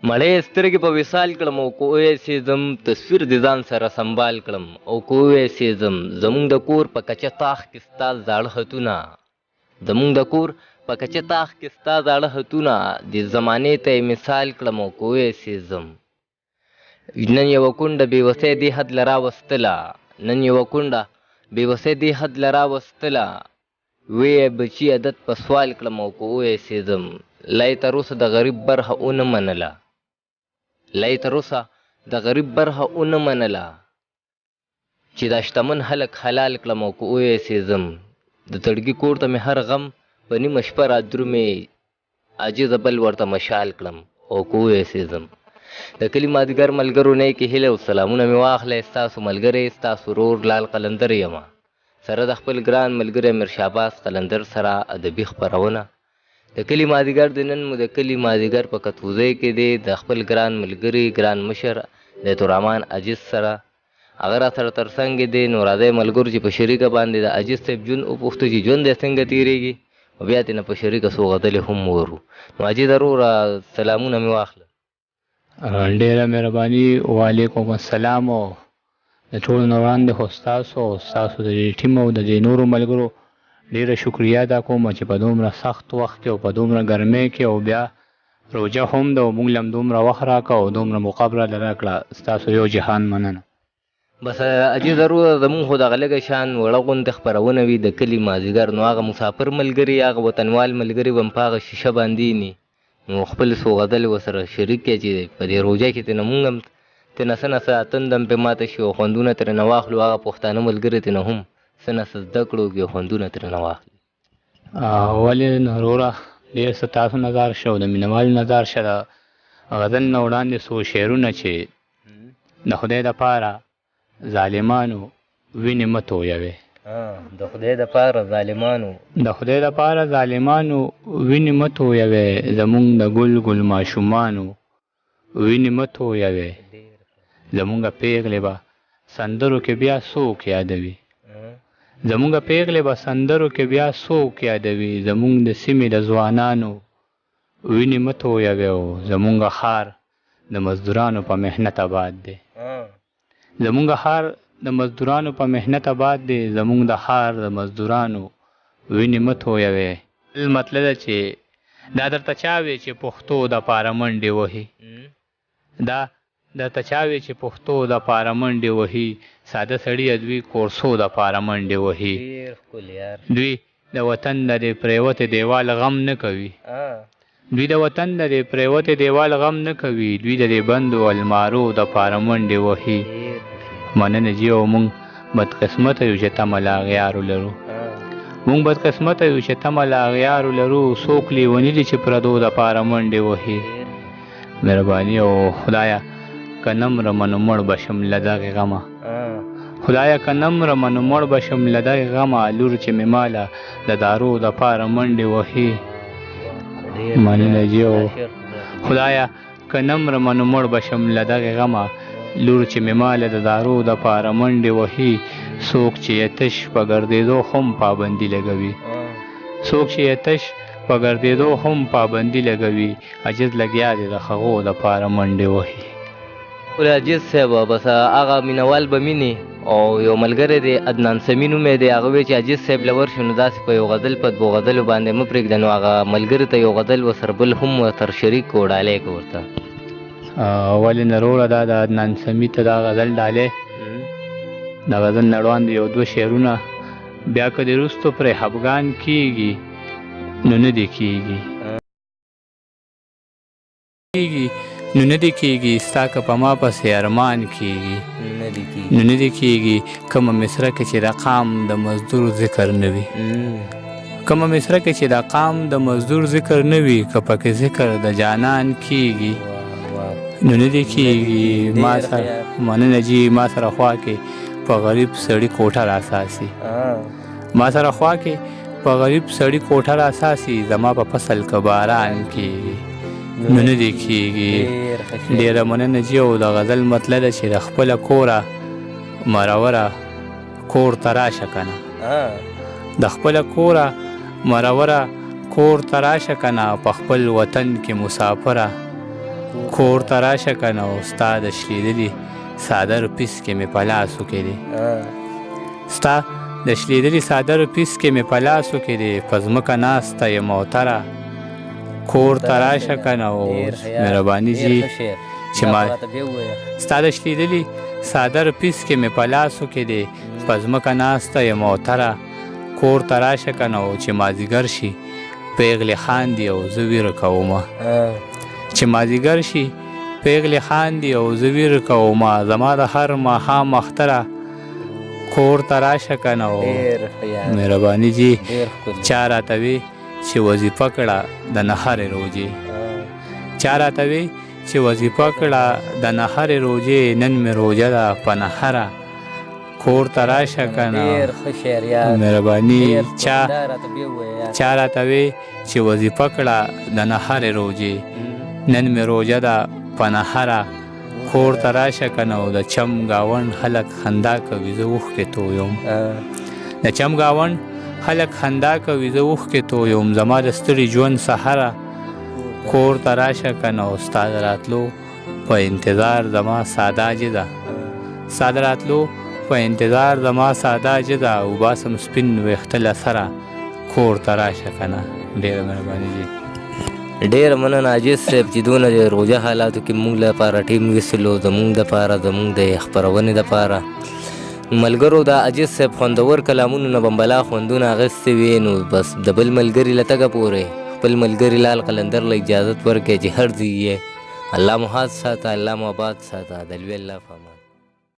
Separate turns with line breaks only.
مړې سترګې په وصال کړم او کوی سېزم تصویر د ځان سره سنبال کړم او کوی سېزم زمونږ د کور په کچه تاخ کې ستا زاړه خطونه زمونږ د کور په کچه تاخ کې ستا زاړه خطونه د زمانې ته یې مثال کړم او کوی سېزم نن یوه کونډه بېوسۍ دې حد له راوستله نن یوه کونډه بېوسۍ دې حد له راوستله ویې بچي عادت په سوال کړم او کوی سېزم لا یې تر اوسه د غریب برخه ونه منله لا یې تر اوسه د غریب برخه ونه منله چې دا شتمن هلک حلال کړم او که ویې سېزم د تړګي کور ته مې هر غم په نیمه شپه رادرومې عاجزه بل ورته مشال کړم او که ویې سېزم د کلي مازدیګر ملګرو نه کې هیله او سلامونه مې واخلی ستاسو ملګری ستاسو ورور لال قلندر یمه سره د خپل ګران ملګری امیر شهباز قلندر سره ادبي خپرونه د کلي مازدیګر د نن مو د کلي مازدیګر په کتوزۍ کې دی د خپل ګران ملګري ګران مشر نیتورحمان عاجز سره هغه را سره تر څنګ دی نو راځئ ملګرو چې په شریکه باندې د عاجز صاحب ژوند وپوښتو چې ژوند یې څنګه تېرېږي او بیا ترې نه په شریکه څو غزلې هم وورو نو عاجز وروره سلامونه مې واخله
ډېره مهرباني وعلیکم السلام او د ټولو نه وړاندې خو ستاسو او ستاسو د دې ټیم او د دې نورو ملګرو ډېره شکریه ادا کوم چې په دومره سخت وخت کې او په دومره ګرمۍ کې او بیا روژه هم ده او موږ له هم دومره وخت راکړه او دومره موقع راله راکړه ستاسو یو جهان مننه
بس عجیز وروره زمونږ خو دغه لږه شان وړه غوندې خپرونه وي د کلي مازدیګر نو هغه مسافر ملګري هغه وطنوال ملګري به هم په هغه شیشه باندې ني نو خپل څو غزلې ورسره شریک کړي چې په دې روژه کې ترې نه مونږ هم ترې نه څه نه څه تنده هم پرې ماته شي او خوندونه ترې نه واخلو هغه پښتانه ملګري ترې نه هم څه نه څه زده کړو او خوندونه ترې نه واخلي
ولې نو وروره ډېر څه تاسو نظر شه او د مینهوالو نظر شه د غزل نه وړاندې څو شعرونه چې د خدای دپاره ظالمانو وینې مه تویوې
د خدای دپاره ظالمانو
د خدای دپاره ظالمانو وینې مه تویوې زمونږ د ګل ګل ماشومانو وینې مه تویوې زمونږ پیغلې به سندرو کې بیا څوک یادوي زمونږ پیغلې به سندرو کې بیا څوک یادوي زمونږ د سیمې د ځوانانو وینې مه تویوې او زمونږ ښار د مزدورانو په محنت آباد دی زمونږ ښار د مزدورانو په محنت آباد دی زمونږ د ښار د مزدورانو وینې مه تویوې مطلب ده چې دا درته چا وی چې پښتو دپاره منډې وهي دا درته چا وی چې پښتو دپاره منډې وهي ساده سړي دوی کورسو دپاره منډې وهي دوی د وطن د دې پرېوتې دیوال غم نه کوي دوی د وطن د دې پرېوتې دیوال غم نه کوي دوی د دې بندو المارو دپاره منډې وهي مننه جي او مونږ بدقسمته یو چې تمه له اغیارو لرو مونږ بدقسمته یو چې تمه له اغیارو لرو څوک لیوني دي چې پردو دپاره منډې وهي مهرباني او خدایه که نه مرمه نو مړ به شم له دغې غمه خدایه که نه مرمه نو مړ به شم له دغې غمه لور چې مې ماله د دارو دپاره منډې وهي مننه جي او خدایه که نه مرمه نو مړ به شم له دغې غمه لور چې مې ماله د دارو دپاره منډې وهي څوک چې یې تش په ګرځېدو هم پابندي لګوي څوک چې یې تش په ګرځېدو هم پابندي لګوي عجز لګیا دی د هغو دپاره منډې وهي
ولې عجیز صاحب بس هغه مینهوال به مینې او یو ملګری دی عدنان سمي نوم دی هغه وایي چې عجیز صاحب له ورشو نو داسې په یو غزل په دوه غزلو باندې مه پرېږده نو هغه ملګري ته یو غزل ورسره بل هم ورسره شریک کړو ډالۍ کړو ورته
ولې نه وروره دا د عدنان سمي ته دا غزل ډالۍ د غزل نه وړاندې یو دوه شعرونه بیا که د وروستو پرې خفګان کېږي نو نه دې کېږي نو نه دې کېږي ستا که په ما پسې ارمان کېږي نو نه دې کېږي کومه مصره کې چې د قام د مزدور ذکر نه وي کومه مصره کې چې د قام د مزدور ذکر نه وي که پکې ذکر د جانان کېږي نو نه دې کېږي ما سره مننه جي ما سره خوا کې په غریب سړي کوټه راساسي ما سره خوا کې په غریب سړي کوټه راساسي زما په فصل که باران کېږي نو نه دې کېږي ډېره مننه جي او د غزل مطلب ده چې د خپله کوره مروره کور ته راشه که نه د خپله کوره مروره کور ته راشه که نه په خپل وطن کې مسافره کور ته راشه که نه او ستا د شلېدلي څادرو پیس کې مې په لاسو کې دی ستا د شلېدلي څادرو پیس کې مې په لاسو کې دی په ځمکه ناسته یم موتره کور ته راشه که نه او مهرباني جي چې ما ستا د شلېدلي څادرو پیس کې مې په لاسو کې دی په ځمکه ناسته یم موتره کور ته راشه که نه او چې مازدیګر شي پیغلې خاندي او زه ویره کومه چې مازدیګر شي پیغلې خاندي او زه ویره کومه زما د هر ماښام اختره کور ته راشه که نه او مهرباني جي چا راته وي چې وظیفه کړه د نهرې روجې چا راته وي چې وظیفه کړه د نهرې روجې نن مې روجه ده په نهره کور ته راشه که نه مهرباني چا راته وي چې وظیفه کړه د نهرې روجې نن مې روجه ده په نهره کور ته راشه که نه او د چم ګاونډ خلک خندا کوي زه اوښکې تویم د چم ګاونډ خلک خندا کوي زه اوښکې تویم زما د ستړي ژوند سهره کور ته راشه که نه او ستا د راتلو په انتظار زما ساده جده ستا د راتلو په انتظار زما ساده جده وباسم سپین ویښته له سره کور ته راشه که نه ډېره مهرباني جي
ډېره مننه عاجز صاحب چې دونه د روژه حالاتو کې موږ لپاره ټیم ویستلو زموږ دپاره زموږ د خپرونې دپاره ملګرو د عاجز صاحب خوندور کلامونو نه بمبلا خوندونه اخیستې وي نو بس د بل ملګري له تګه پورې خپل ملګري لال قلندر له اجازت ورکړئ چې هر ځای یې الله مو هات ساته الله مو آباد ساته د لوی الله په امان